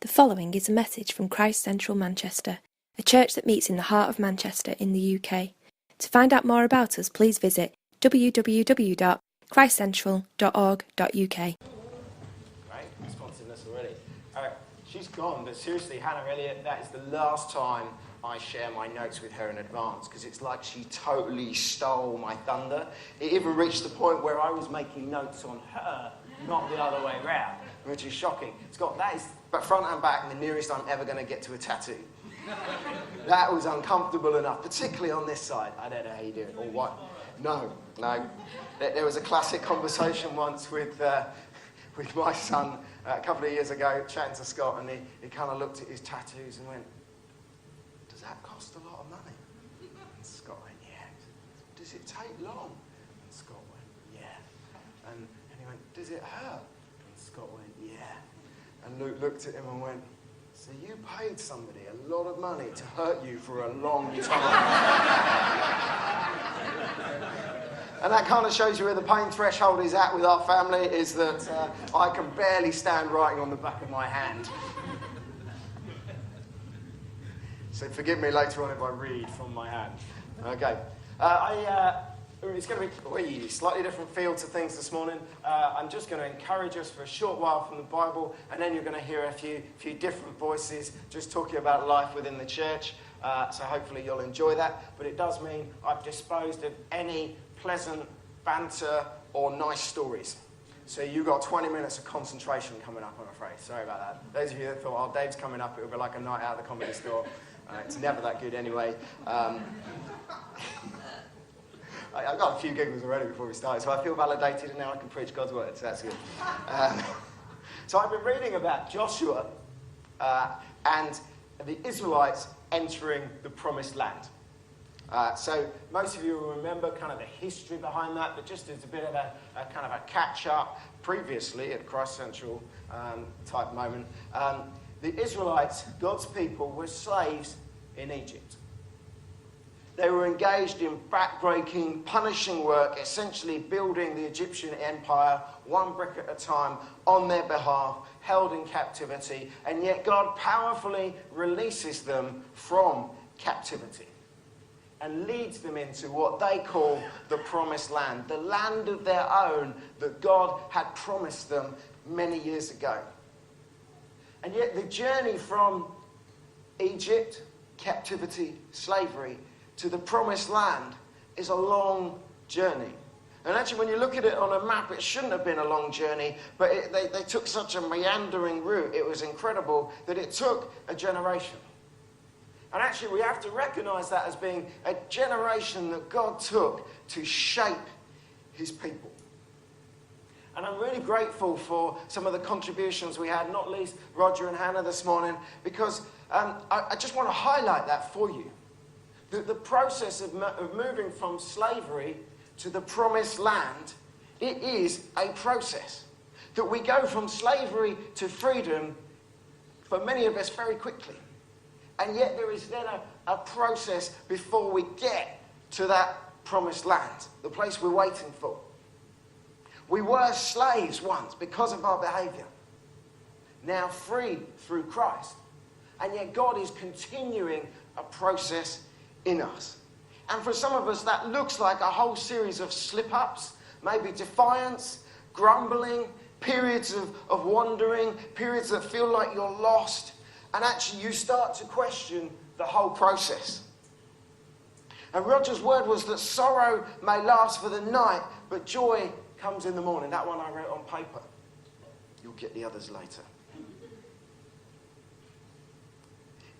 The following is a message from Christ Central Manchester, a church that meets in the heart of Manchester in the UK. To find out more about us, please visit www.christcentral.org.uk. Right, responsiveness already. She's gone, but seriously, Hannah Elliott, that is the last time I share my notes with her in advance, because it's like she totally stole my thunder. It even reached the point where I was making notes on her, not the other way around, which is shocking. Scott, that is, but front and back, the nearest I'm ever going to get to a tattoo. That was uncomfortable enough, particularly on this side. I don't know how you do it, or what. No. There was a classic conversation once with my son a couple of years ago, chatting to Scott, and he kind of looked at his tattoos and went, "Does that cost a lot of money?" And Scott went, "Yeah." "Does it take long?" And Scott went, "Yeah." And he went, "Does it hurt?" And Scott went, "Yeah." And Luke looked at him and went, "So you paid somebody a lot of money to hurt you for a long time." And that kind of shows you where the pain threshold is at with our family, is that I can barely stand writing on the back of my hand. So forgive me later on if I read from my hand. Okay. It's going to be a slightly different feel to things this morning. I'm just going to encourage us for a short while from the Bible, and then you're going to hear a few different voices just talking about life within the church. So hopefully you'll enjoy that. But it does mean I've disposed of any pleasant banter or nice stories. So you've got 20 minutes of concentration coming up, I'm afraid. Sorry about that. Those of you that thought, "Oh, Dave's coming up, it'll be like a night out at the comedy store." It's never that good anyway. I've got a few giggles already before we started, so I feel validated, and now I can preach God's word, so that's good. So I've been reading about Joshua and the Israelites entering the Promised Land. So most of you will remember kind of the history behind that, but just as a bit of a kind of a catch-up previously at Christ Central type moment, the Israelites, God's people, were slaves in Egypt. They were engaged in back-breaking, punishing work, essentially building the Egyptian empire one brick at a time on their behalf, held in captivity, and yet God powerfully releases them from captivity and leads them into what they call the Promised Land, the land of their own that God had promised them many years ago. And yet the journey from Egypt, captivity, slavery, to the Promised Land is a long journey. And actually, when you look at it on a map, it shouldn't have been a long journey, but they took such a meandering route, it was incredible, that it took a generation. And actually, we have to recognize that as being a generation that God took to shape his people. And I'm really grateful for some of the contributions we had, not least Roger and Hannah this morning, because I just want to highlight that for you. The process of moving from slavery to the Promised Land, it is a process. That we go from slavery to freedom, for many of us, very quickly. And yet there is then a process before we get to that Promised Land, the place we're waiting for. We were slaves once because of our behaviour, now freed through Christ. And yet God is continuing a process in us. And for some of us, that looks like a whole series of slip-ups, maybe defiance, grumbling, periods of wandering, periods that feel like you're lost, and actually you start to question the whole process. And Roger's word was that sorrow may last for the night, but joy comes in the morning. That one I wrote on paper. You'll get the others later.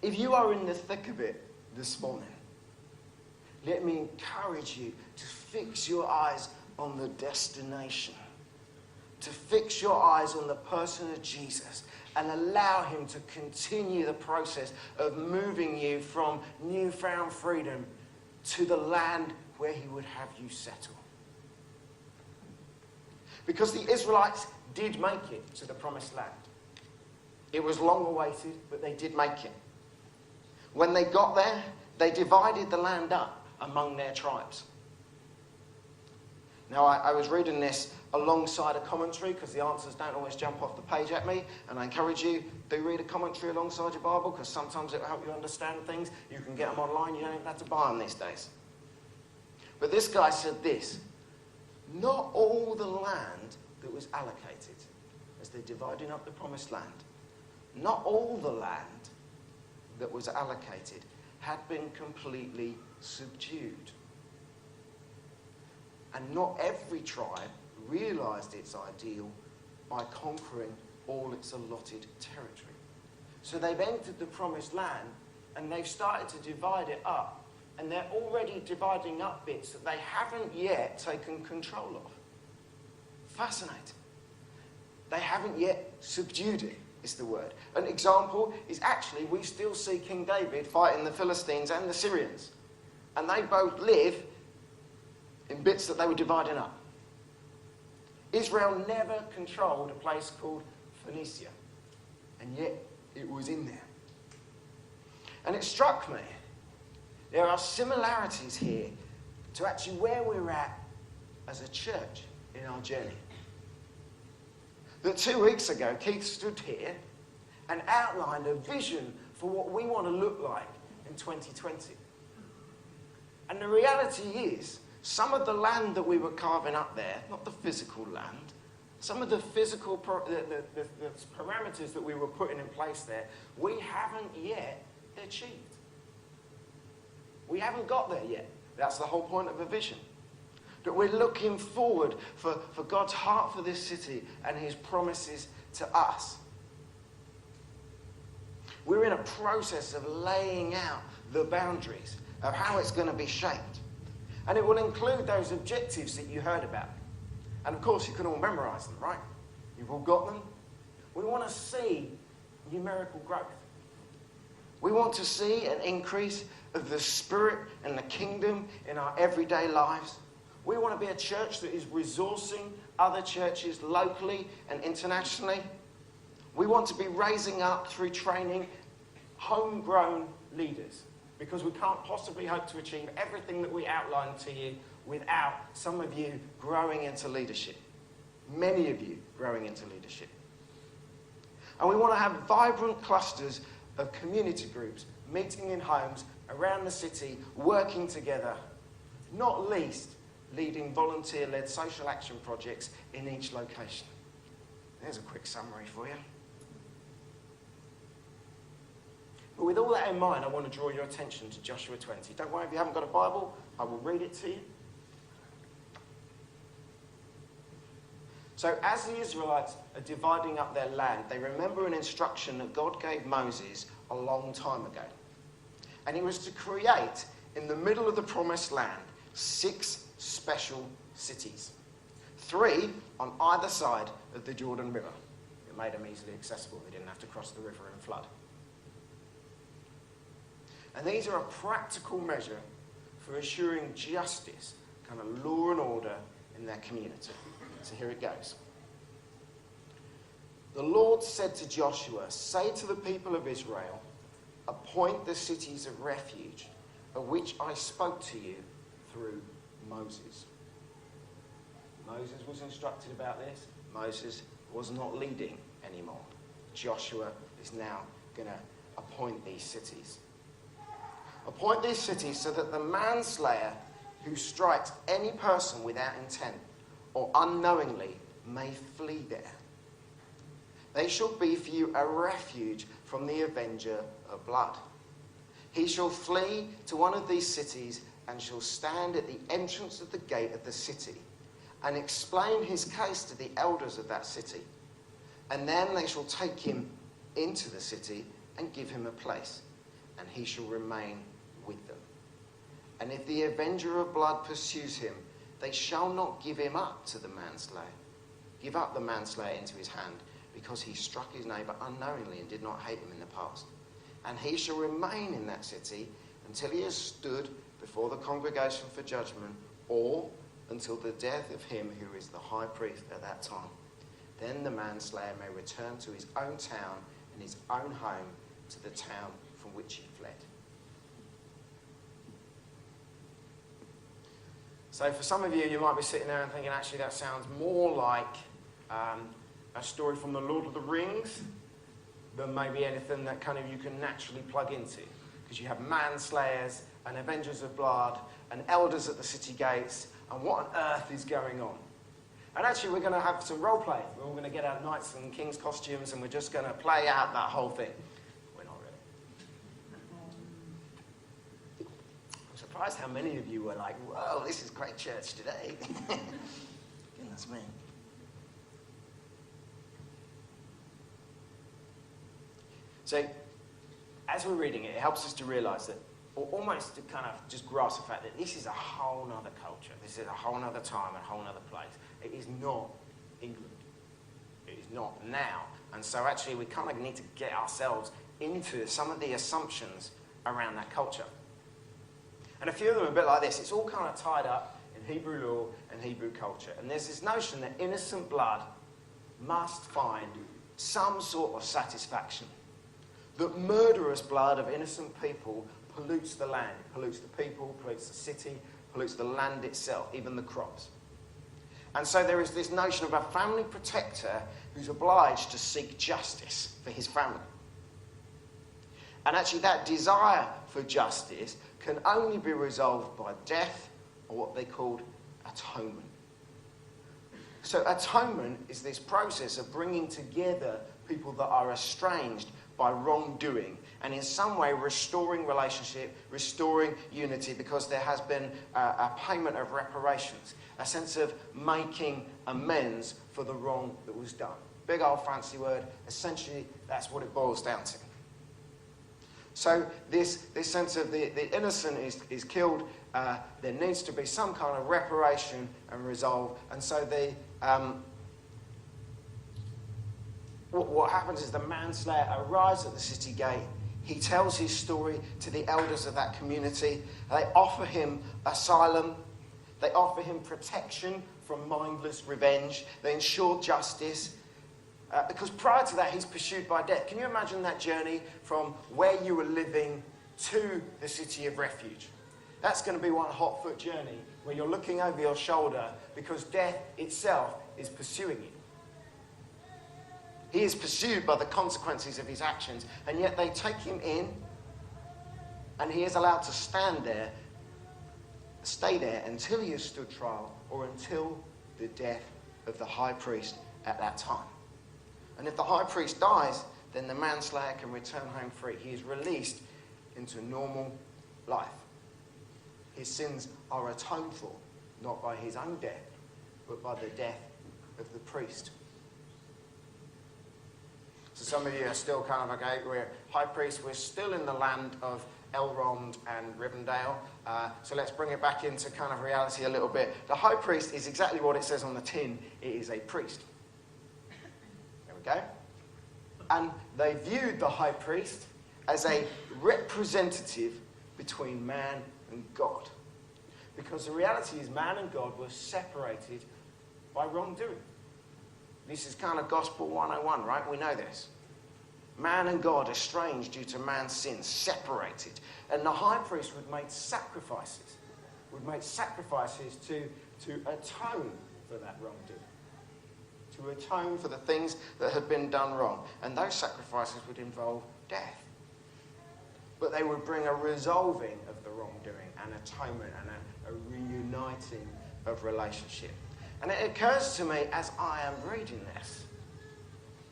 If you are in the thick of it this morning, let me encourage you to fix your eyes on the destination, to fix your eyes on the person of Jesus and allow him to continue the process of moving you from newfound freedom to the land where he would have you settle. Because the Israelites did make it to the Promised Land. It was long awaited, but they did make it. When they got there, they divided the land up among their tribes. Now, I was reading this alongside a commentary because the answers don't always jump off the page at me, and I encourage you, do read a commentary alongside your Bible because sometimes it will help you understand things. You can get them online, you don't even have to buy them these days. But this guy said this: not all the land that was allocated as they're dividing up the promised land, not all the land that was allocated had been completely subdued. And not every tribe realised its ideal by conquering all its allotted territory. So they've entered the promised land and they've started to divide it up. And they're already dividing up bits that they haven't yet taken control of. Fascinating. They haven't yet subdued it, is the word. An example is actually we still see King David fighting the Philistines and the Syrians. And they both live in bits that they were dividing up. Israel never controlled a place called Phoenicia, and yet it was in there. And it struck me, there are similarities here to actually where we're at as a church in our journey. That 2 weeks ago, Keith stood here and outlined a vision for what we want to look like in 2020. And the reality is, some of the land that we were carving up there, not the physical land, some of the physical the parameters that we were putting in place there, we haven't yet achieved. We haven't got there yet. That's the whole point of a vision. That we're looking forward for God's heart for this city and his promises to us. We're in a process of laying out the boundaries of how it's going to be shaped. And it will include those objectives that you heard about. And of course, you can all memorise them, right? You've all got them. We want to see numerical growth. We want to see an increase of the Spirit and the kingdom in our everyday lives. We want to be a church that is resourcing other churches locally and internationally. We want to be raising up through training homegrown leaders, because we can't possibly hope to achieve everything that we outlined to you without some of you growing into leadership. Many of you growing into leadership. And we want to have vibrant clusters of community groups meeting in homes around the city, working together, not least leading volunteer-led social action projects in each location. There's a quick summary for you. But with all that in mind, I want to draw your attention to Joshua 20. Don't worry if you haven't got a Bible, I will read it to you. So as the Israelites are dividing up their land, they remember an instruction that God gave Moses a long time ago. And it was to create, in the middle of the promised land, 6 special cities. 3 on either side of the Jordan River. It made them easily accessible. They didn't have to cross the river and flood. And these are a practical measure for assuring justice, kind of law and order in their community. So here it goes. The Lord said to Joshua, "Say to the people of Israel, appoint the cities of refuge, of which I spoke to you through Moses." Moses was instructed about this. Moses was not leading anymore. Joshua is now going to appoint these cities. Appoint these cities so that the manslayer who strikes any person without intent or unknowingly may flee there. They shall be for you a refuge from the avenger of blood. He shall flee to one of these cities and shall stand at the entrance of the gate of the city and explain his case to the elders of that city. And then they shall take him into the city and give him a place, and he shall remain with them. And if the avenger of blood pursues him, they shall not give him up to the manslayer. Give up the manslayer into his hand, because he struck his neighbour unknowingly and did not hate him in the past. And he shall remain in that city until he has stood before the congregation for judgment, or until the death of him who is the high priest at that time. Then the manslayer may return to his own town and his own home, to the town from which he fled. So for some of you, you might be sitting there and thinking, actually, that sounds more like a story from the Lord of the Rings than maybe anything that kind of you can naturally plug into. Because you have manslayers and avengers of blood and elders at the city gates, and what on earth is going on? And actually, we're going to have some role play. We're all going to get our knights and kings costumes, and we're just going to play out that whole thing. We're not really. I'm surprised how many of you were like, whoa, this is great church today. Goodness me. So, as we're reading it, it helps us to realise that, or almost to kind of just grasp the fact that this is a whole other culture. This is a whole other time, a whole other place. It is not England. It is not now. And so actually we kind of need to get ourselves into some of the assumptions around that culture. And a few of them are a bit like this. It's all kind of tied up in Hebrew law and Hebrew culture. And there's this notion that innocent blood must find some sort of satisfaction. That murderous blood of innocent people pollutes the land, pollutes the people, pollutes the city, pollutes the land itself, even the crops. And so there is this notion of a family protector who's obliged to seek justice for his family. And actually that desire for justice can only be resolved by death, or what they called atonement. So atonement is this process of bringing together people that are estranged by wrongdoing, and in some way restoring relationship, restoring unity, because there has been a payment of reparations, a sense of making amends for the wrong that was done. Big old fancy word. Essentially, that's what it boils down to. So this sense of the innocent is killed, there needs to be some kind of reparation and resolve, and so what happens is the manslayer arrives at the city gate. He tells his story to the elders of that community. They offer him asylum. They offer him protection from mindless revenge. They ensure justice. Because prior to that, he's pursued by death. Can you imagine that journey from where you were living to the city of Refuge? That's going to be one hot-foot journey where you're looking over your shoulder because death itself is pursuing you. He is pursued by the consequences of his actions, and yet they take him in, and he is allowed to stay there until he has stood trial, or until the death of the high priest at that time. And if the high priest dies, then the manslayer can return home free. He is released into normal life. His sins are atoned for, not by his own death, but by the death of the priest. So some of you are still kind of, okay, we're high priest, we're still in the land of Elrond and Rivendell. So let's bring it back into kind of reality a little bit. The high priest is exactly what it says on the tin. It is a priest. There we go. And they viewed the high priest as a representative between man and God. Because the reality is man and God were separated by wrongdoing. This is kind of Gospel 101, right? We know this. Man and God estranged due to man's sins, separated. And the high priest would make sacrifices. To atone for that wrongdoing. To atone for the things that had been done wrong. And those sacrifices would involve death. But they would bring a resolving of the wrongdoing, an atonement, and a reuniting of relationship. And it occurs to me as I am reading this,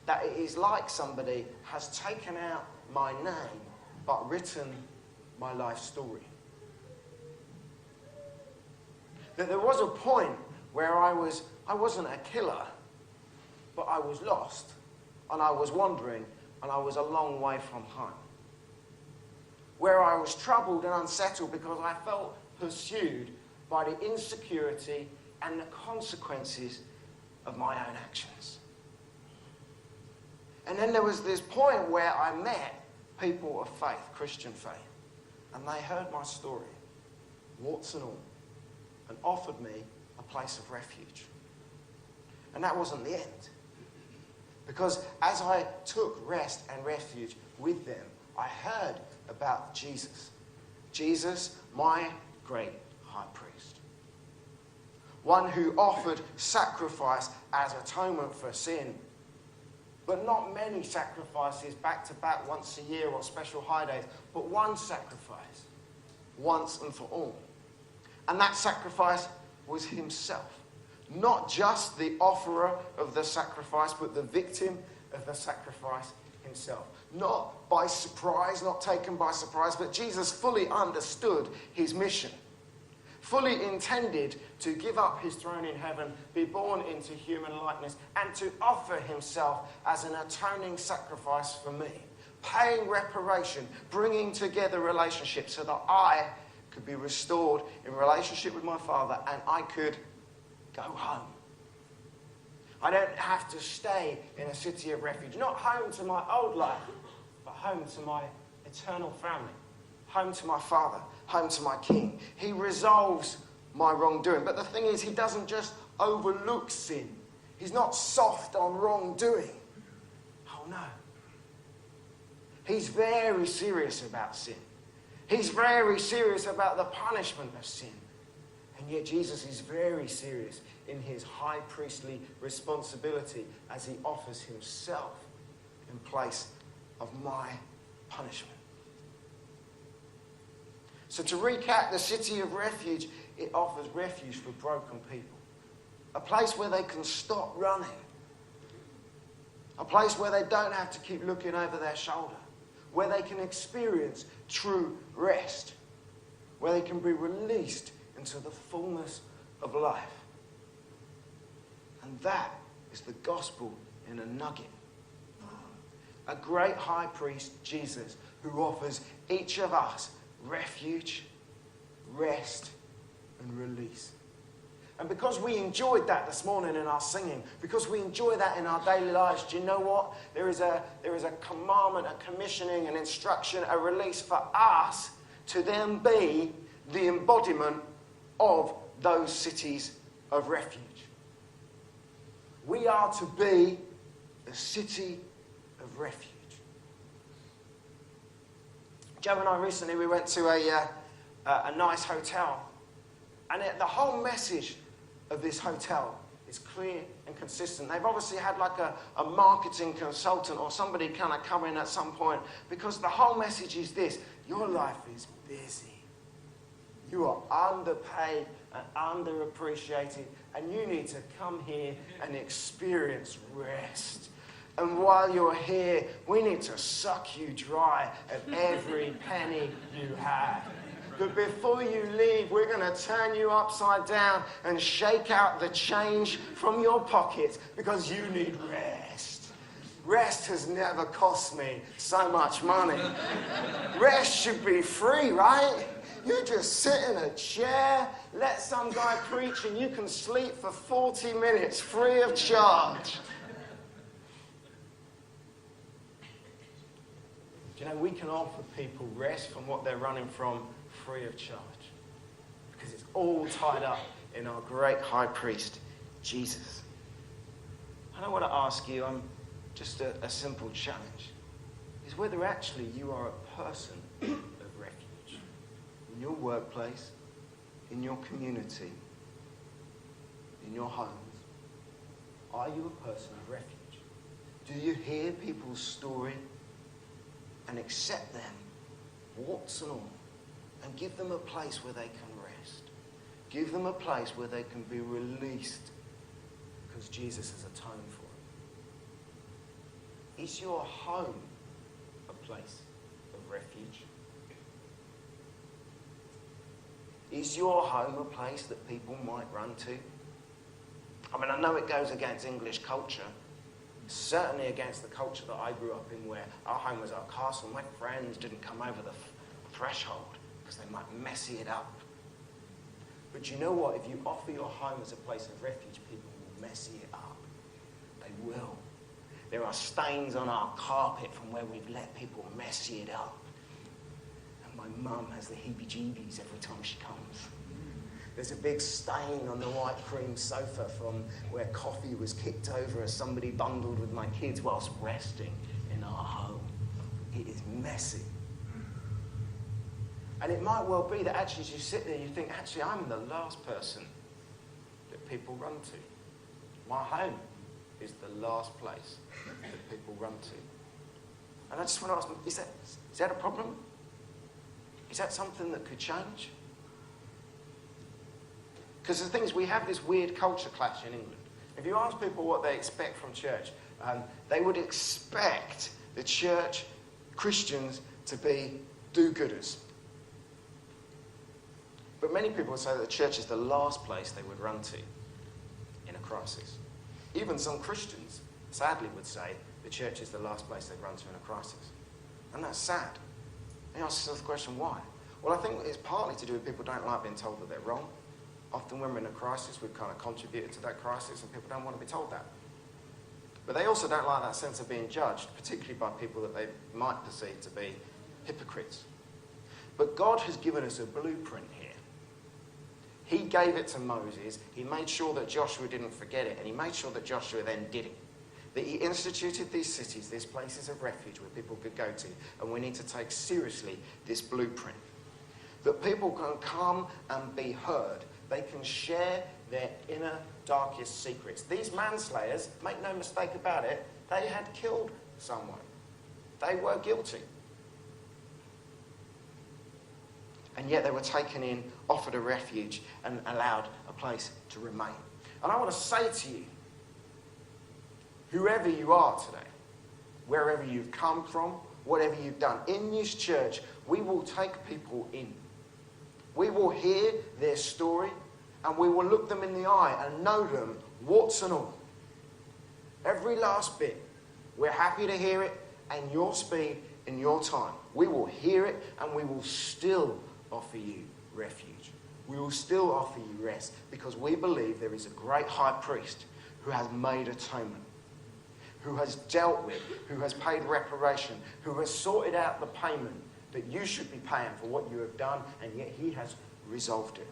that it is like somebody has taken out my name, but written my life story. That there was a point where I wasn't a killer, but I was lost, and I was wandering, and I was a long way from home. Where I was troubled and unsettled because I felt pursued by the insecurity and the consequences of my own actions. And then there was this point where I met people of faith, Christian faith, and they heard my story, warts and all, and offered me a place of refuge. And that wasn't the end. Because as I took rest and refuge with them, I heard about Jesus. Jesus, my great high priest. one who offered sacrifice as atonement for sin. But not many sacrifices back to back once a year or special high days, but one sacrifice, once and for all. And that sacrifice was himself. Not just the offerer of the sacrifice, but the victim of the sacrifice himself. Not by surprise, not taken by surprise, but Jesus fully understood his mission. Fully intended to give up his throne in heaven, be born into human likeness, and to offer himself as an atoning sacrifice for me. Paying reparation, bringing together relationships so that I could be restored in relationship with my Father and I could go home. I don't have to stay in a city of refuge. Not home to my old life, but home to my eternal family. Home to my Father, home to my King. He resolves my wrongdoing. But the thing is, he doesn't just overlook sin. He's not soft on wrongdoing. Oh no. He's very serious about sin. He's very serious about the punishment of sin. And yet Jesus is very serious in his high priestly responsibility as he offers himself in place of my punishment. So to recap, the city of refuge, it offers refuge for broken people. A place where they can stop running. A place where they don't have to keep looking over their shoulder. Where they can experience true rest. Where they can be released into the fullness of life. And that is the gospel in a nugget. A great high priest, Jesus, who offers each of us refuge, rest, and release. And because we enjoyed that this morning in our singing, because we enjoy that in our daily lives, do you know what? There is a commandment, a commissioning, an instruction, a release for us to then be the embodiment of those cities of refuge. We are to be a city of refuge. Joe and I recently, we went to a nice hotel. And the whole message of this hotel is clear and consistent. They've obviously had like a marketing consultant or somebody kind of come in at some point, because the whole message is this: your life is busy. You are underpaid and underappreciated, and you need to come here and experience rest. And while you're here, we need to suck you dry of every penny you have. But before you leave, we're going to turn you upside down and shake out the change from your pockets because you need rest. Rest has never cost me so much money. Rest should be free, right? You just sit in a chair, let some guy preach, and you can sleep for 40 minutes free of charge. Do you know, we can offer people rest from what they're running from free of charge. Because it's all tied up in our great high priest, Jesus. And I want to ask you, just a simple challenge, is whether actually you are a person of refuge. In your workplace, in your community, in your homes. Are you a person of refuge? Do you hear people's story and accept them, warts and all, and give them a place where they can rest? Give them a place where they can be released because Jesus has atoned for it. Is your home a place of refuge? Is your home a place that people might run to? I mean, I know it goes against English culture, certainly against the culture that I grew up in, where our home was our castle. My friends didn't come over the threshold because they might messy it up. But you know what? If you offer your home as a place of refuge, people will messy it up. They will. There are stains on our carpet from where we've let people messy it up. And my mum has the heebie-jeebies every time she comes. There's a big stain on the white cream sofa from where coffee was kicked over as somebody bundled with my kids whilst resting in our home. It is messy. And it might well be that actually as you sit there, you think, actually, I'm the last person that people run to. My home is the last place that people run to. And I just want to ask them, is that a problem? Is that something that could change? Because the thing is, we have this weird culture clash in England. If you ask people what they expect from church, they would expect the church, Christians, to be do-gooders. But many people would say that the church is the last place they would run to in a crisis. Even some Christians, sadly, would say the church is the last place they'd run to in a crisis. And that's sad. And you ask yourself the question, why? Well, I think it's partly to do with people don't like being told that they're wrong. Often when we're in a crisis, we've kind of contributed to that crisis, and people don't want to be told that. But they also don't like that sense of being judged, particularly by people that they might perceive to be hypocrites. But God has given us a blueprint here. He gave it to Moses. He made sure that Joshua didn't forget it, and he made sure that Joshua then did it. That he instituted these cities, these places of refuge where people could go to, and we need to take seriously this blueprint. That people can come and be heard. They can share their inner darkest secrets. These manslayers, make no mistake about it, they had killed someone. They were guilty. And yet they were taken in, offered a refuge, and allowed a place to remain. And I want to say to you, whoever you are today, wherever you've come from, whatever you've done, in this church, we will take people in. We will hear their story, and we will look them in the eye and know them, warts and all. Every last bit. We're happy to hear it, and your speed, in your time. We will hear it, and we will still offer you refuge. We will still offer you rest, because we believe there is a great high priest who has made atonement, who has dealt with, who has paid reparation, who has sorted out the payment that you should be paying for what you have done, and yet he has resolved it.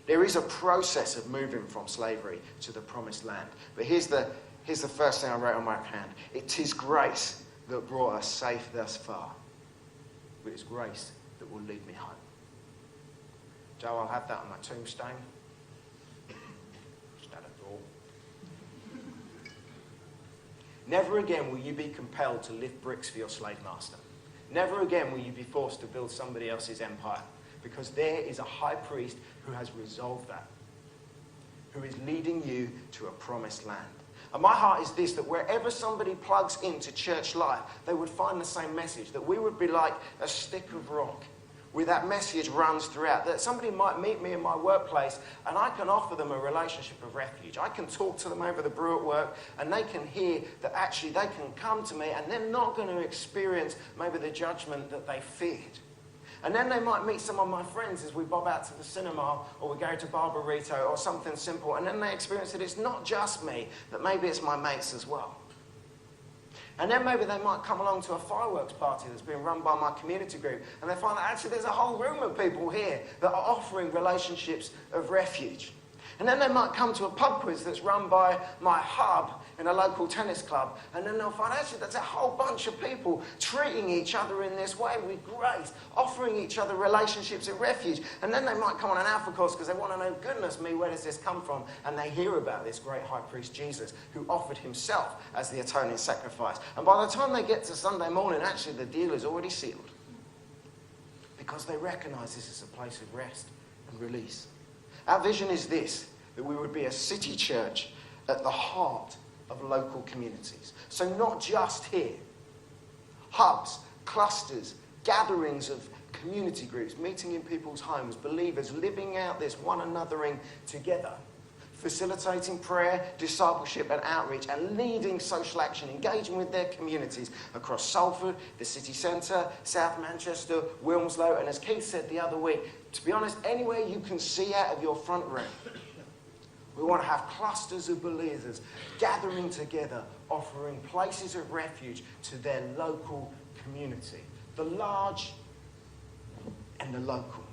There is a process of moving from slavery to the promised land. But here's the first thing I wrote on my hand. It is grace that brought us safe thus far. But it's grace that will lead me home. Joe, I'll have that on my tombstone. Just at a door. Never again will you be compelled to lift bricks for your slave master. Never again will you be forced to build somebody else's empire. Because there is a high priest who has resolved that. Who is leading you to a promised land. And my heart is this, that wherever somebody plugs into church life, they would find the same message. That we would be like a stick of rock, where that message runs throughout. That somebody might meet me in my workplace, and I can offer them a relationship of refuge. I can talk to them over the brew at work, and they can hear that actually they can come to me, and they're not going to experience maybe the judgment that they feared. And then they might meet some of my friends as we bob out to the cinema, or we go to Barbarito, or something simple, and then they experience that it's not just me, that maybe it's my mates as well. And then maybe they might come along to a fireworks party that's been run by my community group, and they find that actually there's a whole room of people here that are offering relationships of refuge. And then they might come to a pub quiz that's run by my hub in a local tennis club, and then they'll find actually there's a whole bunch of people treating each other in this way with grace, offering each other relationships of refuge. And then they might come on an alpha course because they want to know, goodness me, where does this come from? And they hear about this great high priest Jesus who offered himself as the atoning sacrifice. And by the time they get to Sunday morning, actually the deal is already sealed, because they recognise this is a place of rest and release. Our vision is this, that we would be a city church at the heart of local communities. So not just here. Hubs, clusters, gatherings of community groups, meeting in people's homes, believers living out this one anothering together, facilitating prayer, discipleship and outreach, and leading social action, engaging with their communities across Salford, the city centre, South Manchester, Wilmslow, and as Keith said the other week, to be honest, anywhere you can see out of your front room. We want to have clusters of believers gathering together, offering places of refuge to their local community. The large and the local.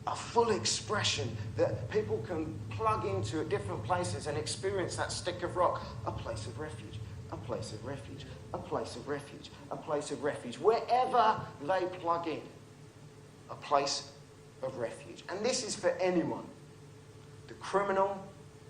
A full expression that people can plug into at different places and experience that stick of rock. A place of refuge, a place of refuge, a place of refuge, a place of refuge. Wherever they plug in, a place of refuge. And this is for anyone. The criminal,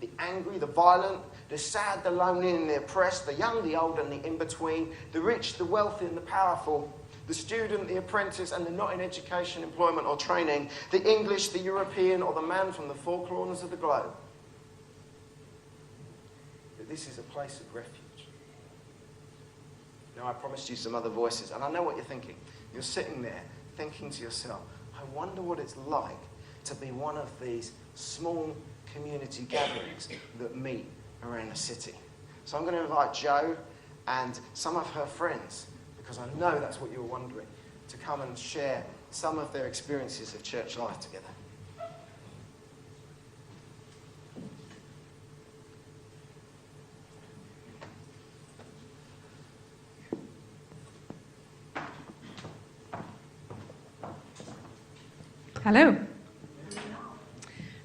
the angry, the violent, the sad, the lonely and the oppressed, the young, the old and the in-between, the rich, the wealthy and the powerful, the student, the apprentice and the not in education, employment or training, the English, the European or the man from the four corners of the globe. That this is a place of refuge. Now, I promised you some other voices, and I know what you're thinking. You're sitting there thinking to yourself, I wonder what it's like to be one of these small community gatherings that meet around the city. So I'm going to invite Jo and some of her friends, because I know that's what you're wondering, to come and share some of their experiences of church life together. Hello.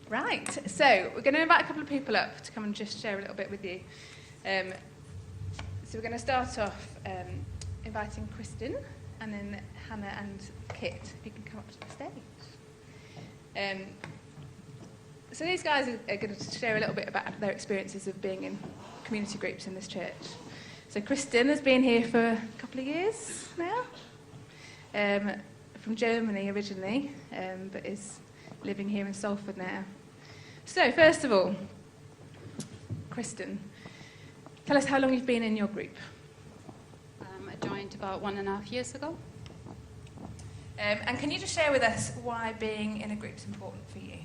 Right, so we're going to invite a couple of people up to come and just share a little bit with you. So we're going to start off inviting Kristen, and then Hannah and Kit, if you can come up to the stage. So these guys are going to share a little bit about their experiences of being in community groups in this church. So Kristen has been here for a couple of years now. From Germany originally, but is living here in Salford now. So, first of all, Kristen, tell us how long you've been in your group. I joined about 1.5 years ago. And can you just share with us why being in a group is important for you?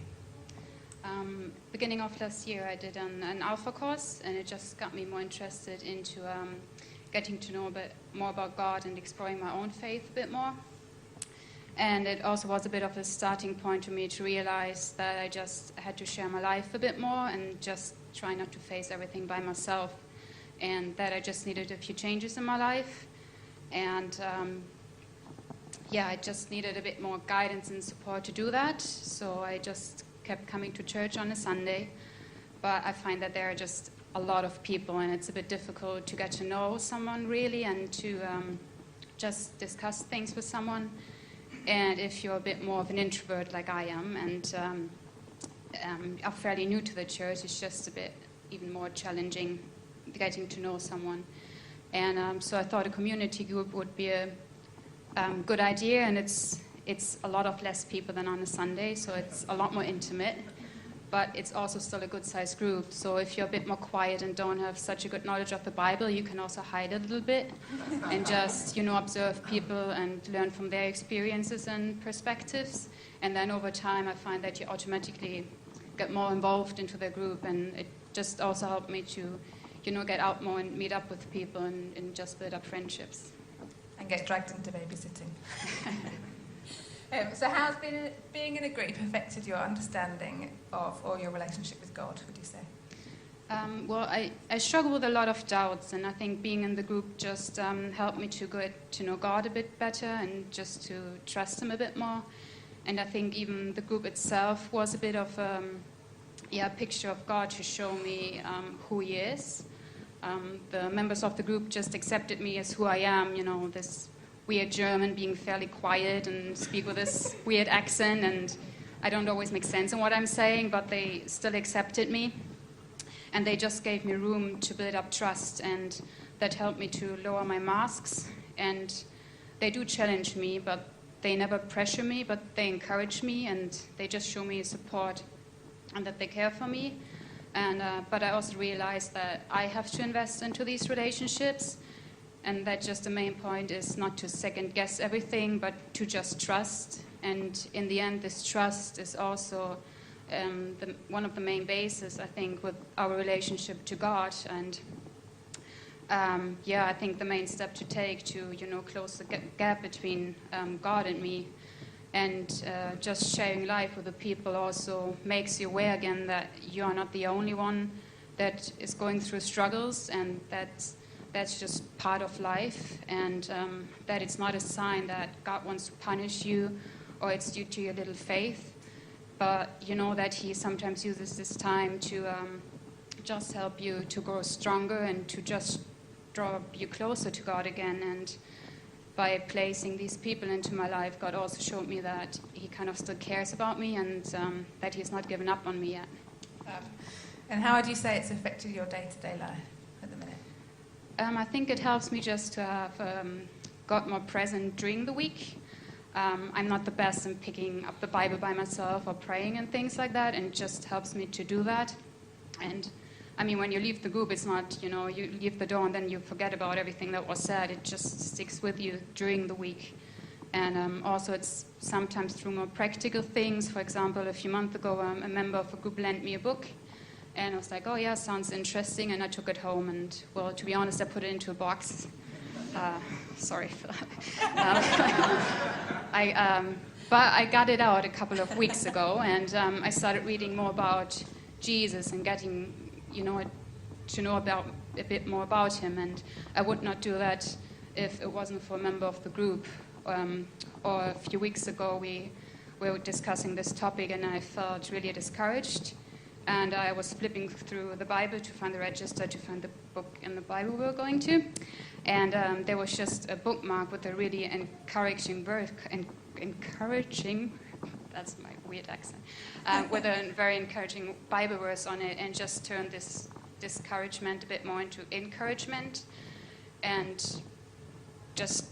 Beginning of last year, I did an Alpha course, and it just got me more interested into getting to know a bit more about God and exploring my own faith a bit more. And it also was a bit of a starting point for me to realize that I just had to share my life a bit more and just try not to face everything by myself, and that I just needed a few changes in my life. And I just needed a bit more guidance and support to do that. So I just kept coming to church on a Sunday. But I find that there are just a lot of people, and it's a bit difficult to get to know someone really and to just discuss things with someone. And if you're a bit more of an introvert like I am, and are fairly new to the church, it's just a bit even more challenging getting to know someone. And so I thought a community group would be a good idea, and it's a lot of less people than on a Sunday, so it's a lot more intimate. But it's also still a good-sized group. So if you're a bit more quiet and don't have such a good knowledge of the Bible, you can also hide a little bit and just, observe people and learn from their experiences and perspectives. And then over time, I find that you automatically get more involved into the group. And it just also helped me to, get out more and meet up with people and just build up friendships. And get dragged into babysitting. So how's being in a group affected your understanding of or your relationship with God, would you say? Well, I struggle with a lot of doubts, and I think being in the group just helped me to get to know God a bit better and just to trust Him a bit more. And I think even the group itself was a bit of a picture of God to show me who He is. The members of the group just accepted me as who I am, this weird German, being fairly quiet and speak with this weird accent, and I don't always make sense in what I'm saying, but they still accepted me, and they just gave me room to build up trust, and that helped me to lower my masks. And they do challenge me, but they never pressure me, but they encourage me, and they just show me support and that they care for me. And but I also realized that I have to invest into these relationships. And that just the main point is not to second guess everything, but to just trust. And in the end, this trust is also one of the main bases, I think, with our relationship to God. And I think the main step to take to, close the gap between God and me, and just sharing life with the people also makes you aware again that you are not the only one that is going through struggles, and that's just part of life, and that it's not a sign that God wants to punish you or it's due to your little faith, but that He sometimes uses this time to just help you to grow stronger and to just draw you closer to God again. by placing these people into my life, God also showed me that he kind of still cares about me and that he's not given up on me yet. And how would you say it's affected your day-to-day life at the minute? I think it helps me just to have God more present during the week. I'm not the best in picking up the Bible by myself or praying and things like that, and it just helps me to do that. And I mean, when you leave the group, it's not, you leave the door and then you forget about everything that was said. It just sticks with you during the week. And also it's sometimes through more practical things. For example, a few months ago, a member of a group lent me a book. And I was like, oh yeah, sounds interesting. And I took it home and, well, to be honest, I put it into a box. Sorry for that. But I got it out a couple of weeks ago, and I started reading more about Jesus and getting, to know about a bit more about him. And I would not do that if it wasn't for a member of the group. Or a few weeks ago, we were discussing this topic, and I felt really discouraged. And I was flipping through the Bible to find the register, to find the book in the Bible we were going to. And there was just a bookmark with a really encouraging verse, encouraging, that's my weird accent, with a very encouraging Bible verse on it, and just turned this discouragement a bit more into encouragement, and just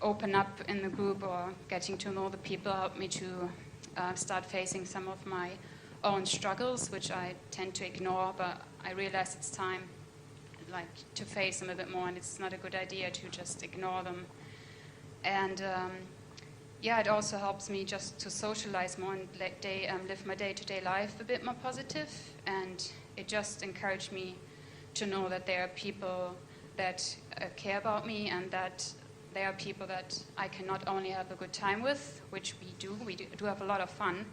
open up in the group or getting to know the people helped me to start facing some of my own struggles, which I tend to ignore, but I realize it's time to face them a bit more, and it's not a good idea to just ignore them. And it also helps me just to socialize more and live my day-to-day life a bit more positive, and it just encouraged me to know that there are people that care about me, and that there are people that I can not only have a good time with, which we do have a lot of fun,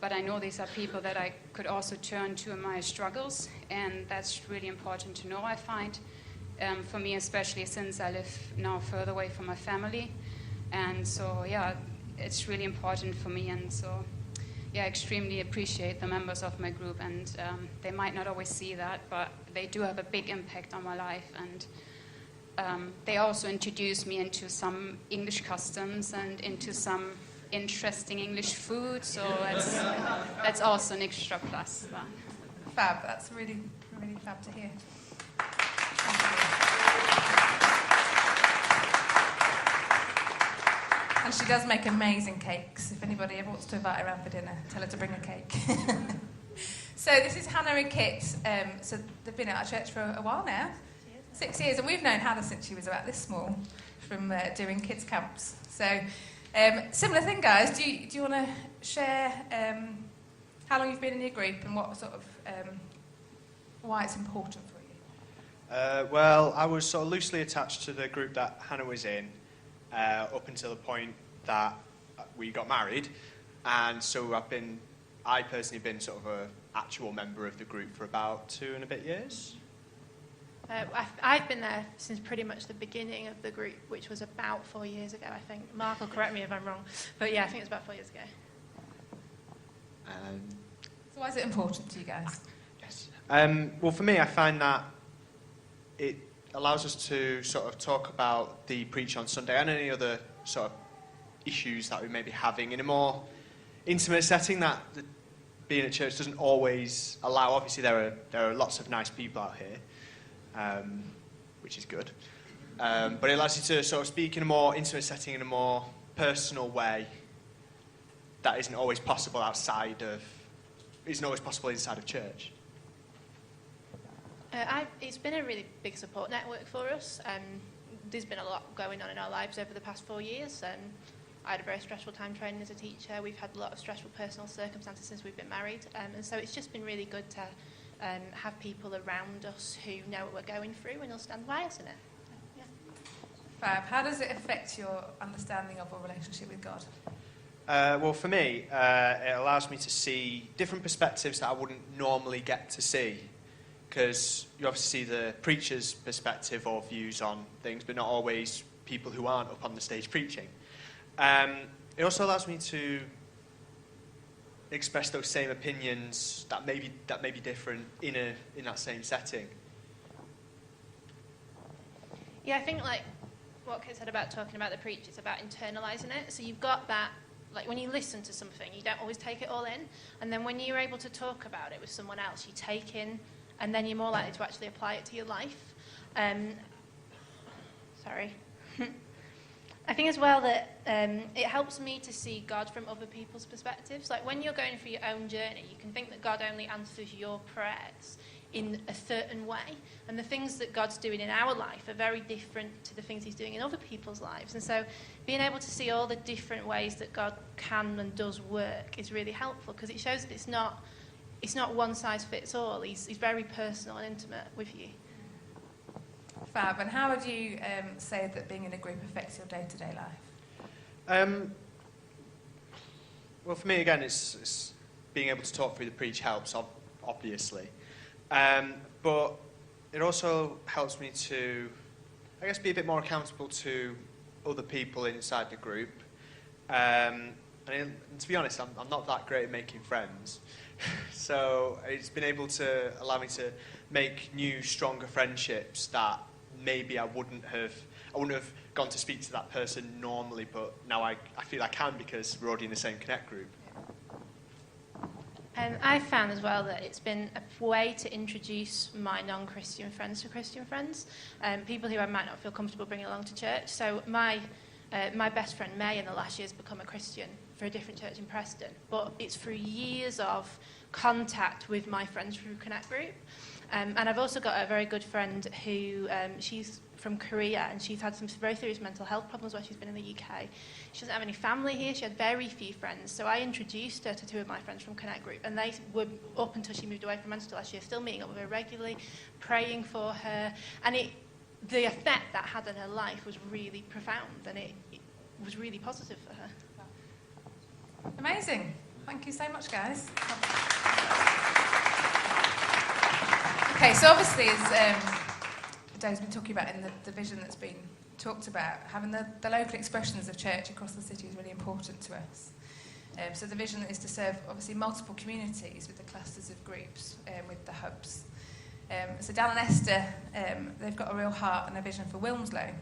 but I know these are people that I could also turn to in my struggles, and that's really important to know, I find, for me, especially since I live now further away from my family. And so, it's really important for me, and so, I extremely appreciate the members of my group, and they might not always see that, but they do have a big impact on my life, and they also introduce me into some English customs and into some interesting English food, so that's also an extra plus. Fab, that's really, really fab to hear. And she does make amazing cakes. If anybody ever wants to invite her around for dinner, tell her to bring a cake. So this is Hannah and Kit. So they've been at our church for a while now. 6 years, and we've known Hannah since she was about this small, from doing kids camps. So similar thing, guys. Do you want to share how long you've been in your group and what sort of why it's important for you? Well, I was sort of loosely attached to the group that Hannah was in up until the point that we got married, and so I personally been sort of an actual member of the group for about 2 and a bit years. I've been there since pretty much the beginning of the group, which was about 4 years ago, I think. Mark will correct me if I'm wrong. But I think it was about 4 years ago. So why is it important to you guys? Yes. Well, for me, I find that it allows us to sort of talk about the preach on Sunday and any other sort of issues that we may be having in a more intimate setting that being at church doesn't always allow. Obviously, there are lots of nice people out here. Which is good. But it allows you to sort of speak in a more intimate setting, in a more personal way that isn't always possible inside of church. It's been a really big support network for us. There's been a lot going on in our lives over the past 4 years. I had a very stressful time training as a teacher. We've had a lot of stressful personal circumstances since we've been married. And so it's just been really good to have people around us who know what we're going through and will stand by us in it. Fab. How does it affect your understanding of our relationship with God? Well, for me, it allows me to see different perspectives that I wouldn't normally get to see, because you obviously see the preacher's perspective or views on things, but not always people who aren't up on the stage preaching. It also allows me to express those same opinions that may be different in that same setting. I think what Kit said about talking about the preach, it's about internalising it. So you've got that, like when you listen to something, you don't always take it all in. And then when you're able to talk about it with someone else, you take in, and then you're more likely to actually apply it to your life. Sorry. I think as well that it helps me to see God from other people's perspectives. Like when you're going through your own journey, you can think that God only answers your prayers in a certain way. And the things that God's doing in our life are very different to the things he's doing in other people's lives. And so being able to see all the different ways that God can and does work is really helpful, because it shows that it's not one size fits all. He's very personal and intimate with you. Fab. And how would you say that being in a group affects your day-to-day life? Well, for me, again, it's being able to talk through the preach helps, obviously. But it also helps me to, I guess, be a bit more accountable to other people inside the group. And to be honest, I'm not that great at making friends. So it's been able to allow me to make new, stronger friendships that maybe I wouldn't have gone to speak to that person normally, but now I feel I can because we're already in the same Connect group. I've found as well that it's been a way to introduce my non-Christian friends to Christian friends, people who I might not feel comfortable bringing along to church. So my best friend May in the last year has become a Christian for a different church in Preston, but it's through years of contact with my friends through Connect group. And I've also got a very good friend who, she's from Korea, and she's had some very serious mental health problems while she's been in the UK. She doesn't have any family here, she had very few friends, so I introduced her to two of my friends from Connect group, and they were, up until she moved away from Manchester last year, still meeting up with her regularly, praying for her, and the effect that had on her life was really profound, and it was really positive for her. Amazing. Thank you so much, guys. Okay, so obviously, as Dave's been talking about in the vision that's been talked about, having the local expressions of church across the city is really important to us. So the vision is to serve, obviously, multiple communities with the clusters of groups, with the hubs. So Dan and Esther, they've got a real heart and a vision for Wilmslow.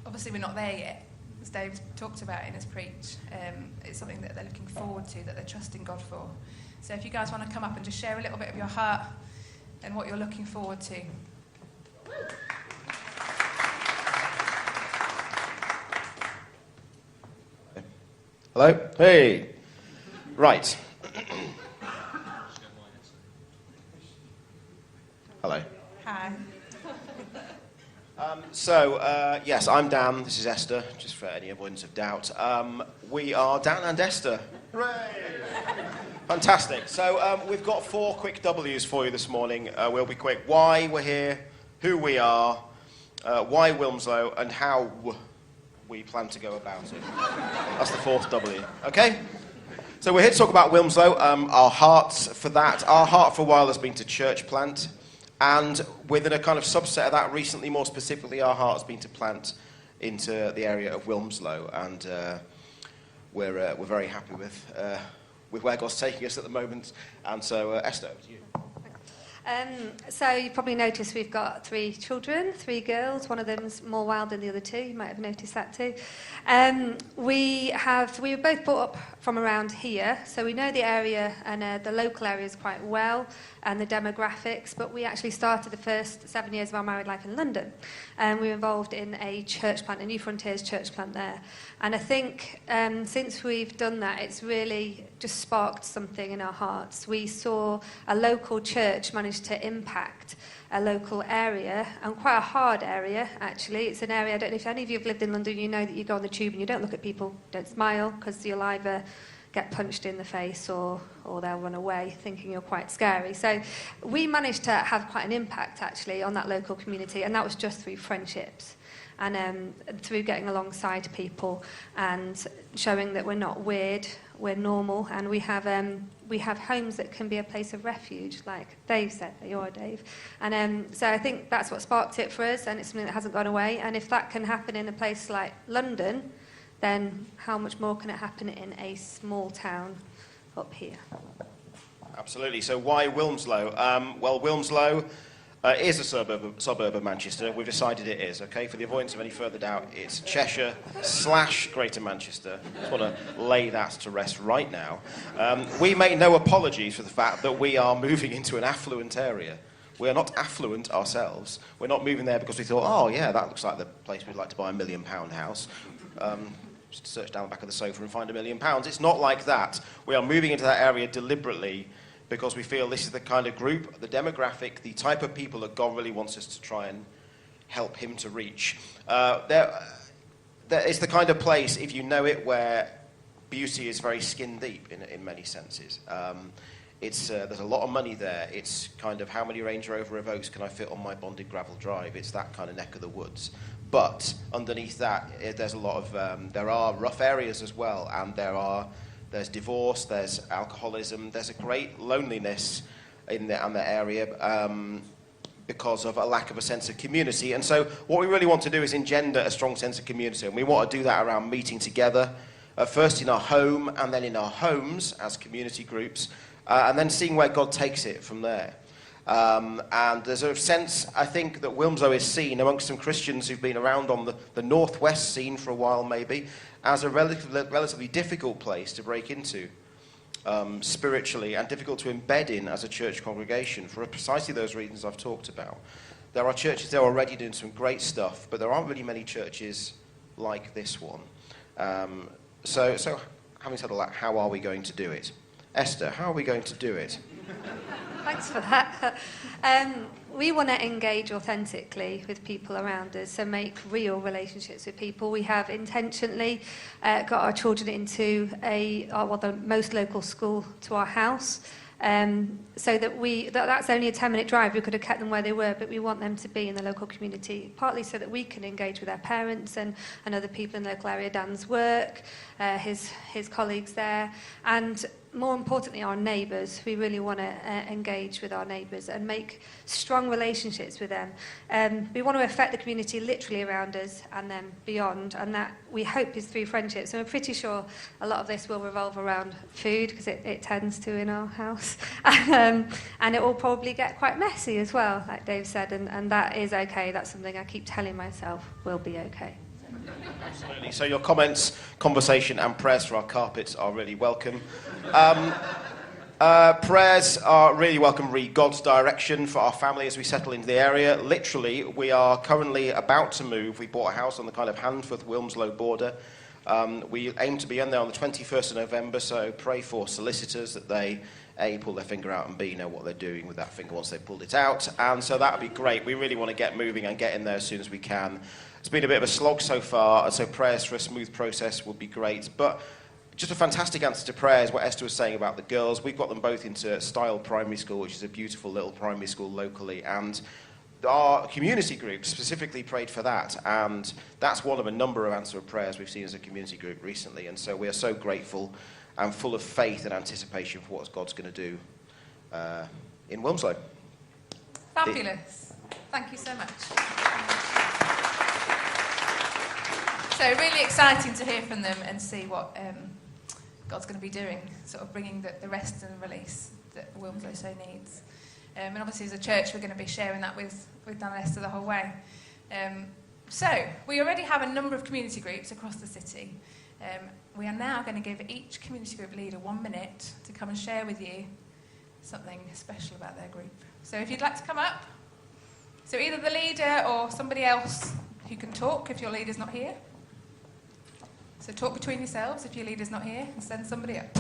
Obviously, we're not there yet, as Dave's talked about in his preach. It's something that they're looking forward to, that they're trusting God for. So if you guys want to come up and just share a little bit of your heart and what you're looking forward to. Hello? Hey! Right. Hello. Hi. Yes, I'm Dan. This is Esther, just for any avoidance of doubt. We are Dan and Esther. Hooray! Fantastic. So we've got 4 quick W's for you this morning. We'll be quick. Why we're here, who we are, why Wilmslow, and how we plan to go about it. That's the 4th W. Okay? So we're here to talk about Wilmslow. Our hearts for that. Our heart for a while has been to church plant. And within a kind of subset of that, recently, more specifically, our heart has been to plant into the area of Wilmslow. And we're very happy with where God's taking us at the moment. And so, Esther, over to you. So you probably noticed we've got 3 children, 3 girls. One of them's more wild than the other 2. You might have noticed that too. We were both brought up from around here, so we know the area and the local areas quite well and the demographics, but we actually started the first 7 years of our married life in London. We were involved in a church plant, a New Frontiers church plant there. And I think since we've done that, it's really just sparked something in our hearts. We saw a local church manage to impact a local area, and quite a hard area, actually. It's an area, I don't know if any of you have lived in London, you know that you go on the tube and you don't look at people, don't smile, because you'll either get punched in the face or they'll run away thinking you're quite scary. So we managed to have quite an impact, actually, on that local community, and that was just through friendships and through getting alongside people and showing that we're not weird, we're normal, and we have homes that can be a place of refuge, like Dave said, that you're Dave. And so I think that's what sparked it for us, and it's something that hasn't gone away. And if that can happen in a place like London, then how much more can it happen in a small town up here? Absolutely. So why Wilmslow? Well, Wilmslow, It is a suburb of Manchester. We've decided it is, okay? For the avoidance of any further doubt, it's Cheshire / Greater Manchester. I just want to lay that to rest right now. We make no apologies for the fact that we are moving into an affluent area. We are not affluent ourselves. We're not moving there because we thought, oh, yeah, that looks like the place we'd like to buy a £1 million house. Just search down the back of the sofa and find £1 million. It's not like that. We are moving into that area deliberately because we feel this is the kind of group, the demographic, the type of people that God really wants us to try and help him to reach. It's the kind of place, if you know it, where beauty is very skin deep in many senses. There's a lot of money there. It's kind of how many Range Rover Evoques can I fit on my bonded gravel drive? It's that kind of neck of the woods. But underneath that, there's a lot of, there are rough areas as well, and there's divorce, there's alcoholism, there's a great loneliness in the area because of a lack of a sense of community. And so what we really want to do is engender a strong sense of community, and we want to do that around meeting together, first in our home and then in our homes as community groups, and then seeing where God takes it from there. And there's a sense, I think, that Wilmslow is seen amongst some Christians who've been around on the northwest scene for a while maybe, as a relatively difficult place to break into spiritually and difficult to embed in as a church congregation for precisely those reasons I've talked about. There are churches there already doing some great stuff, but there aren't really many churches like this one. So having said all that, how are we going to do it? Esther, how are we going to do it? Thanks for that. We want to engage authentically with people around us, so make real relationships with people. We have intentionally got our children into the most local school to our house, so that that's only a 10-minute drive. We could have kept them where they were, but we want them to be in the local community, partly so that we can engage with their parents and other people in the local area, Dan's work, his colleagues there, and more importantly, our neighbours. We really want to engage with our neighbours and make strong relationships with them. We want to affect the community literally around us and then beyond, and that we hope is through friendships. And we're pretty sure a lot of this will revolve around food, because it tends to in our house. And it will probably get quite messy as well, like Dave said, and that is okay. That's something I keep telling myself will be okay. Absolutely. So your comments, conversation and prayers for our carpets are really welcome. Prayers are really welcome. Read God's direction for our family as we settle into the area. Literally, we are currently about to move. We bought a house on the kind of Handforth-Wilmslow border. We aim to be in there on the 21st of November, so pray for solicitors that they, A, pull their finger out, and B, know what they're doing with that finger once they've pulled it out. And so that would be great. We really want to get moving and get in there as soon as we can. It's been a bit of a slog so far, and so prayers for a smooth process would be great. But just a fantastic answer to prayers, what Esther was saying about the girls. We've got them both into Style Primary School, which is a beautiful little primary school locally, and our community group specifically prayed for that, and that's one of a number of answered prayers we've seen as a community group recently, and so we are so grateful and full of faith and anticipation for what God's going to do in Wilmslow. Fabulous. Thank you so much. So really exciting to hear from them and see what God's going to be doing, sort of bringing the rest and release that Wilmslow so needs. And obviously as a church we're going to be sharing that with Dan and Esther the whole way. So we already have a number of community groups across the city. We are now going to give each community group leader 1 minute to come and share with you something special about their group. So if you'd like to come up, so either the leader or somebody else who can talk if your leader's not here. So talk between yourselves if your leader's not here, and send somebody up.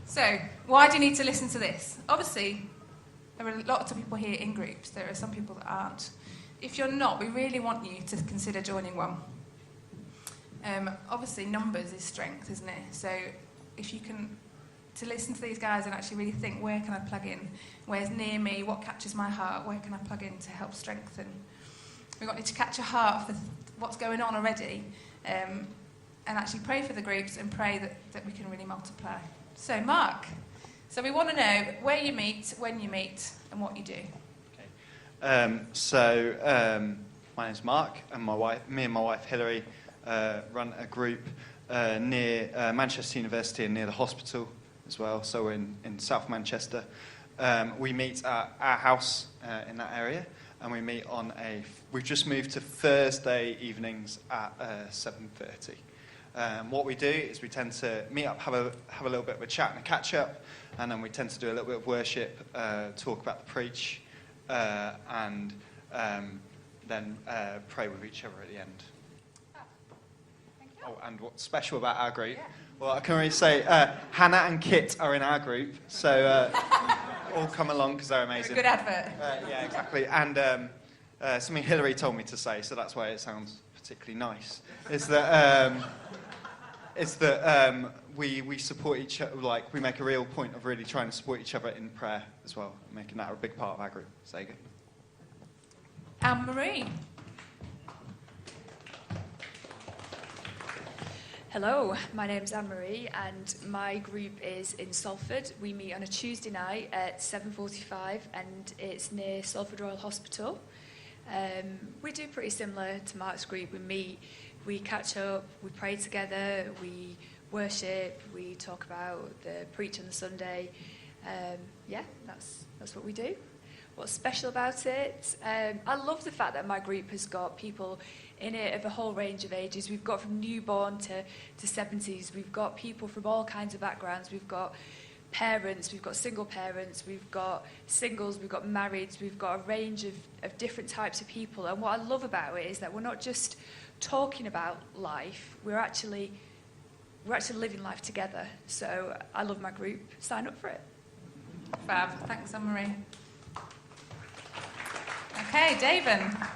So, why do you need to listen to this? Obviously, there are lots of people here in groups. There are some people that aren't. If you're not, we really want you to consider joining one. Obviously, numbers is strength, isn't it? So, if you can, to listen to these guys and actually really think, where can I plug in? Where's near me? What captures my heart? Where can I plug in to help strengthen? We want you to catch a heart for what's going on already, and actually pray for the groups and pray that we can really multiply. So, Mark, so we want to know where you meet, when you meet, and what you do. Okay. My name's Mark, and me and my wife Hilary run a group near Manchester University and near the hospital as well. So we're in South Manchester. We meet at our house in that area, and we've just moved to Thursday evenings at 7:30. What we do is we tend to meet up, have a little bit of a chat and a catch up, and then we tend to do a little bit of worship, talk about the preach, and then pray with each other at the end. Oh, and what's special about our group? Yeah. Well, I can already say Hannah and Kit are in our group, so all come along because they're amazing. Good advert. Yeah, exactly. And something Hillary told me to say, so that's why it sounds particularly nice, is that we support each other, like we make a real point of really trying to support each other in prayer as well, making that a big part of our group. So there you go. Anne-Marie. Hello, my name's Anne-Marie and my group is in Salford. We meet on a Tuesday night at 7:45 and it's near Salford Royal Hospital. We do pretty similar to Mark's group. We meet, we catch up, we pray together, we worship, we talk about the preach on the Sunday. Yeah, that's what we do. What's special about it? I love the fact that my group has got people in it of a whole range of ages. We've got from newborn to 70s. We've got people from all kinds of backgrounds. We've got parents, we've got single parents, we've got singles, we've got marrieds, we've got a range of different types of people. And what I love about it is that we're not just talking about life, we're actually living life together. So I love my group. Sign up for it. Fab. Thanks, Anne-Marie. Okay, Davin.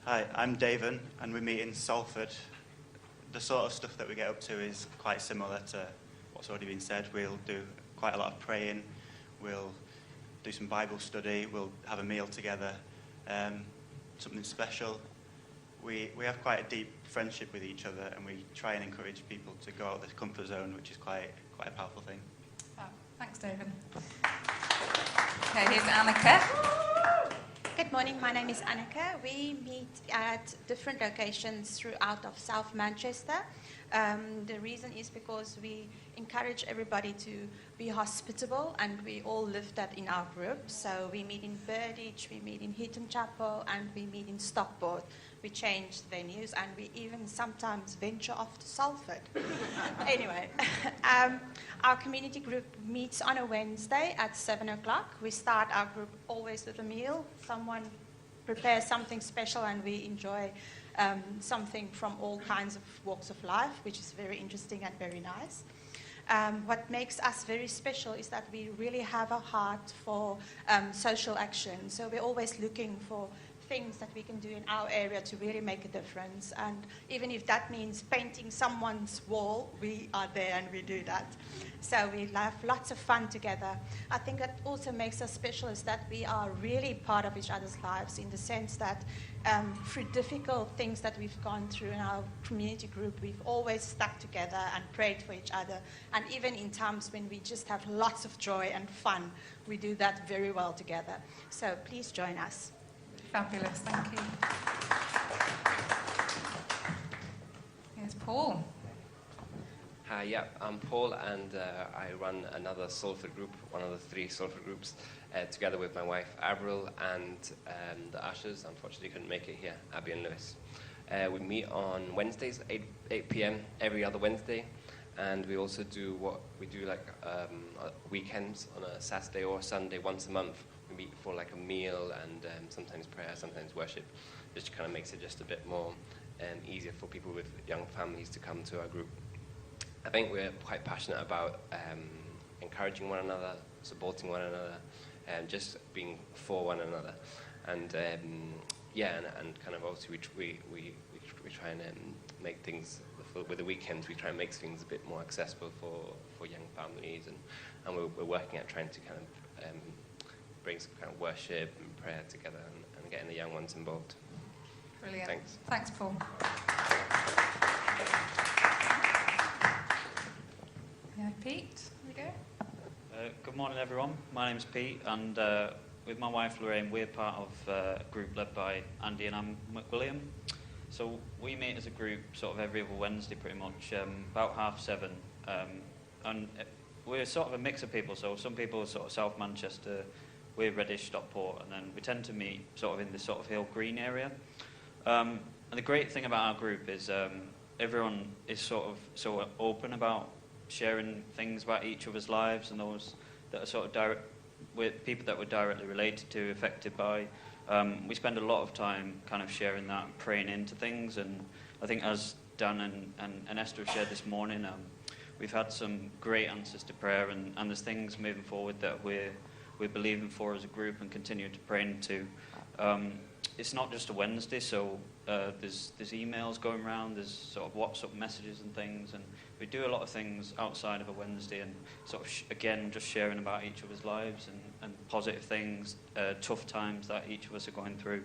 Hi, I'm Davin, and we meet in Salford. The sort of stuff that we get up to is quite similar to what's already been said. We'll do quite a lot of praying, we'll do some Bible study, we'll have a meal together, something special. We have quite a deep friendship with each other, and we try and encourage people to go out of their comfort zone, which is quite a powerful thing. Oh, thanks, Davin. Okay, here's Annika. Good morning, my name is Annika. We meet at different locations throughout of South Manchester. The reason is because we encourage everybody to be hospitable, and we all live that in our group. So we meet in Birditch, we meet in Heaton Chapel, and we meet in Stockport. We change venues, and we even sometimes venture off to Salford. Anyway, our community group meets on a Wednesday at 7 o'clock. We start our group always with a meal. Someone prepares something special, and we enjoy something from all kinds of walks of life, which is very interesting and very nice. What makes us very special is that we really have a heart for social action. So we're always looking for things that we can do in our area to really make a difference. And even if that means painting someone's wall, we are there and we do that. So we have lots of fun together. I think that also makes us special is that we are really part of each other's lives, in the sense that through difficult things that we've gone through in our community group, we've always stuck together and prayed for each other. And even in times when we just have lots of joy and fun, we do that very well together. So please join us. Fabulous, thank you. Here's Paul. Hi, yeah, I'm Paul, and I run another Salford group, one of the 3 Salford groups, together with my wife Avril and the ushers. Unfortunately, couldn't make it here, Abby and Lewis. We meet on Wednesdays, 8 p.m. every other Wednesday, and we also do like weekends on a Saturday or a Sunday once a month. We meet for like a meal and sometimes prayer, sometimes worship, which kind of makes it just a bit more easier for people with young families to come to our group. I think we're quite passionate about encouraging one another, supporting one another, and just being for one another. And and kind of also we try and make things with the weekends. We try and make things a bit more accessible for young families, and we're working at trying to kind of bring some kind of worship and prayer together and getting the young ones involved. Brilliant. Thanks. Thanks, Paul. Yeah, Pete, here we go. Good morning, everyone. My name's Pete, and with my wife Lorraine, we're part of a group led by Andy and Anne McWilliam. So we meet as a group sort of every other Wednesday, pretty much, about 7:30. And we're sort of a mix of people. So some people are sort of South Manchester, we're Reddish, Stockport, and then we tend to meet sort of in the sort of Hill Green area. And the great thing about our group is everyone is sort of so open about sharing things about each other's lives, and those that are sort of with people that we're directly related to, affected by. We spend a lot of time kind of sharing that, praying into things, and I think as Dan and Esther have shared this morning, we've had some great answers to prayer, and there's things moving forward that we're believing for as a group and continue to pray into. It's not just a Wednesday, so there's emails going around, there's sort of WhatsApp messages and things, and we do a lot of things outside of a Wednesday, and sort of again just sharing about each other's lives and positive things, tough times that each of us are going through.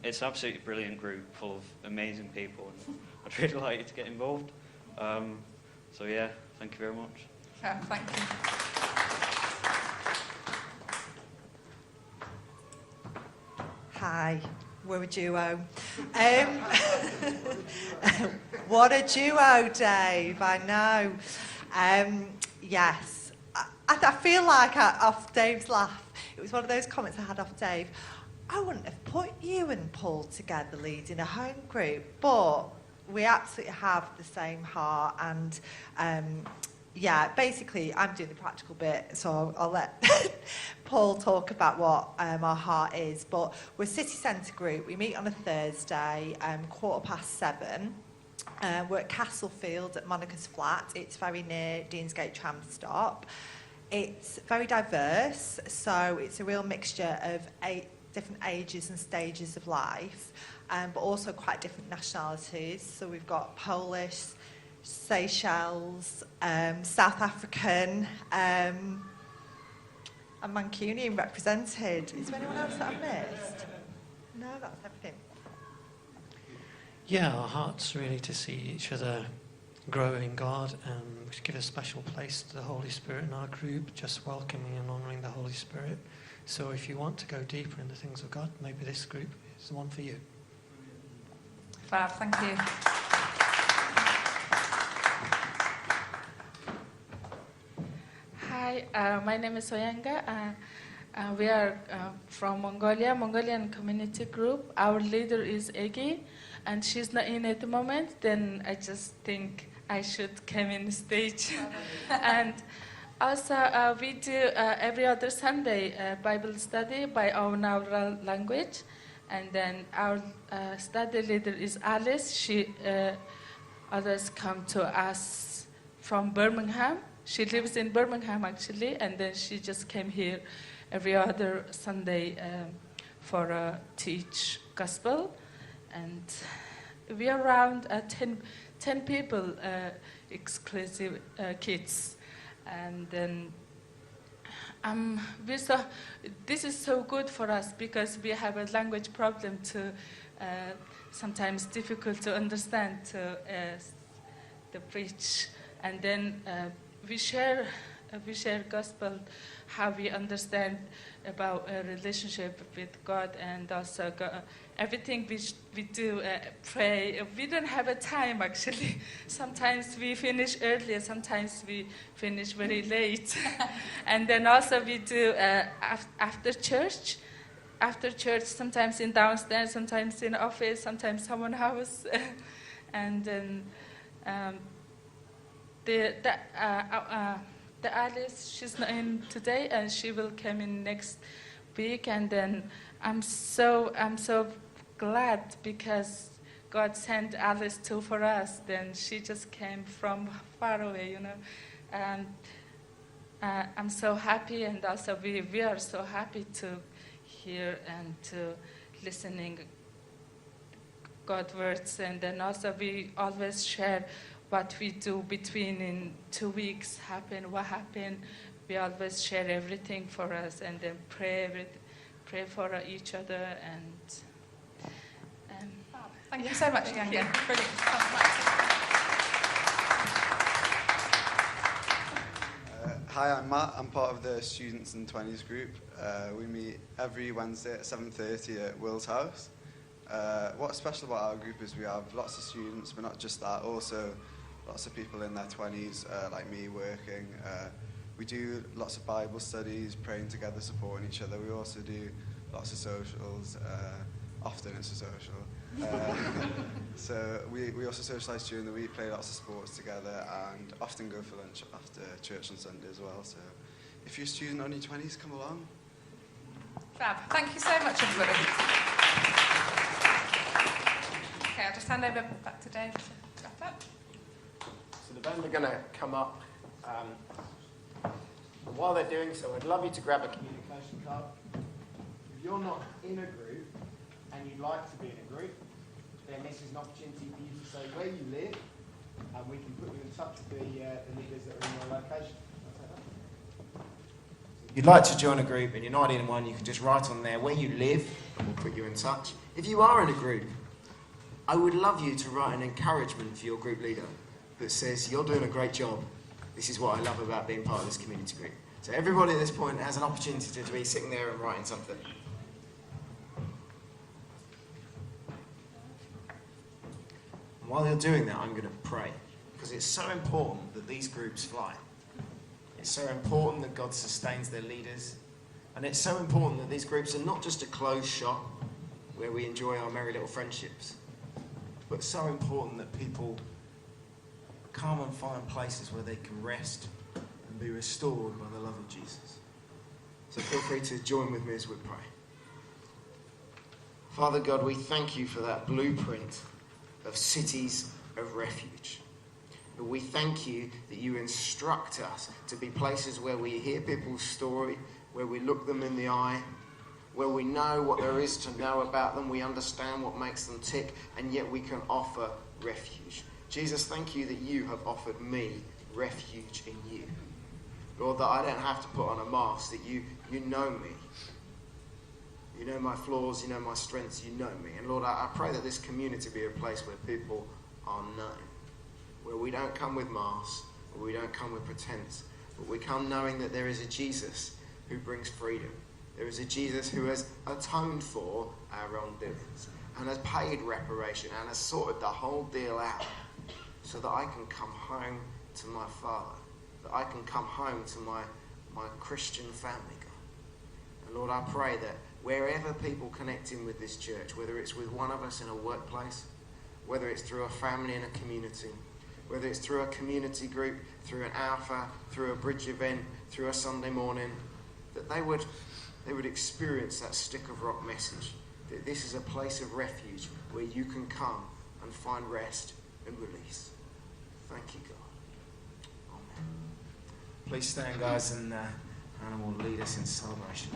It's an absolutely brilliant group full of amazing people, and I'd really like you to get involved. So yeah, thank you very much. Yeah, thank you. Hi, we're a duo. What a duo, Dave, I know. Yes, I feel like off Dave's laugh, it was one of those comments I had off Dave, I wouldn't have put you and Paul together leading a home group, but we absolutely have the same heart, and yeah, basically I'm doing the practical bit, so I'll let Paul talk about what our heart is. But we're a city centre group. We meet on a Thursday, 7:15. We're at Castlefield at Monica's flat. It's very near Deansgate tram stop. It's very diverse, so it's a real mixture of 8 different ages and stages of life, but also quite different nationalities. So we've got Polish, Seychelles, South African, and Mancunian represented. Is there anyone else that I've missed? No, that's everything. Yeah, our heart's really to see each other grow in God, and we give a special place to the Holy Spirit in our group, just welcoming and honouring the Holy Spirit. So if you want to go deeper in the things of God, maybe this group is the one for you. Fab, thank you. Hi, my name is Soyanga. We are from Mongolia, Mongolian community group. Our leader is Egi, and she's not in at the moment. Then I just think I should come in the stage. And also, we do every other Sunday Bible study by our oral language. And then our study leader is Alice. Others come to us from Birmingham. She lives in Birmingham, actually, and then she just came here every other Sunday for teach gospel. And we are around 10 people, exclusive kids. And then this is so good for us because we have a language problem to sometimes difficult to understand to the preach. And then we share gospel, how we understand about a relationship with God, and also everything we do, pray. We don't have a time, actually. Sometimes we finish earlier, sometimes we finish very late. And then also we do after church, sometimes in downstairs, sometimes in office, sometimes someone's house. And then the Alice, she's not in today, and she will come in next week. And then I'm so glad because God sent Alice for us. Then she just came from far away, you know. And I'm so happy, and also we are so happy to hear and to listening God's words. And then also we always share what we do between in 2 weeks what happened. We always share everything for us, and then pray for each other. And thank you so much, Yanga. Yeah. Brilliant. Hi, I'm Matt. I'm part of the Students and 20s group. We meet every Wednesday at 7:30 at Will's house. What's special about our group is we have lots of students, but not just that, also lots of people in their 20s, like me, working. We do lots of Bible studies, praying together, supporting each other. We also do lots of socials. Often it's a social. So we also socialise during the week, play lots of sports together, and often go for lunch after church on Sunday as well. So if you're a student on your 20s, come along. Fab. Thank you so much, everybody. Okay, I'll just hand over back to Dave to wrap up. So the band are going to come up. And while they're doing so, I'd love you to grab a communication card. If you're not in a group and you'd like to be in a group, then this is an opportunity for you to say where you live, and we can put you in touch with the leaders that are in your location. If you'd like to join a group and you're not in one, you can just write on there where you live, and we'll put you in touch. If you are in a group, I would love you to write an encouragement for your group leader that says, you're doing a great job. This is what I love about being part of this community group. So everybody at this point has an opportunity to be sitting there and writing something. And while you're doing that, I'm going to pray, because it's so important that these groups fly. It's so important that God sustains their leaders. And it's so important that these groups are not just a closed shop where we enjoy our merry little friendships, but so important that people come and find places where they can rest and be restored by the love of Jesus. So feel free to join with me as we pray. Father God, we thank you for that blueprint of cities of refuge. But we thank you that you instruct us to be places where we hear people's story, where we look them in the eye, where we know what there is to know about them, we understand what makes them tick, and yet we can offer refuge. Jesus, thank you that you have offered me refuge in you. Lord, that I don't have to put on a mask, that you know me. You know my flaws, you know my strengths, you know me. And Lord, I pray that this community be a place where people are known, where we don't come with masks, where we don't come with pretense, but we come knowing that there is a Jesus who brings freedom. There is a Jesus who has atoned for our wrongdoings and has paid reparation and has sorted the whole deal out so that I can come home to my Father, that I can come home to my Christian family, God. And Lord, I pray that wherever people connect in with this church, whether it's with one of us in a workplace, whether it's through a family in a community, whether it's through a community group, through an alpha, through a bridge event, through a Sunday morning, that they would experience that stick of rock message, that this is a place of refuge where you can come and find rest and release. Thank you, God. Amen. Please stand, guys, and Hannah will lead us in celebration.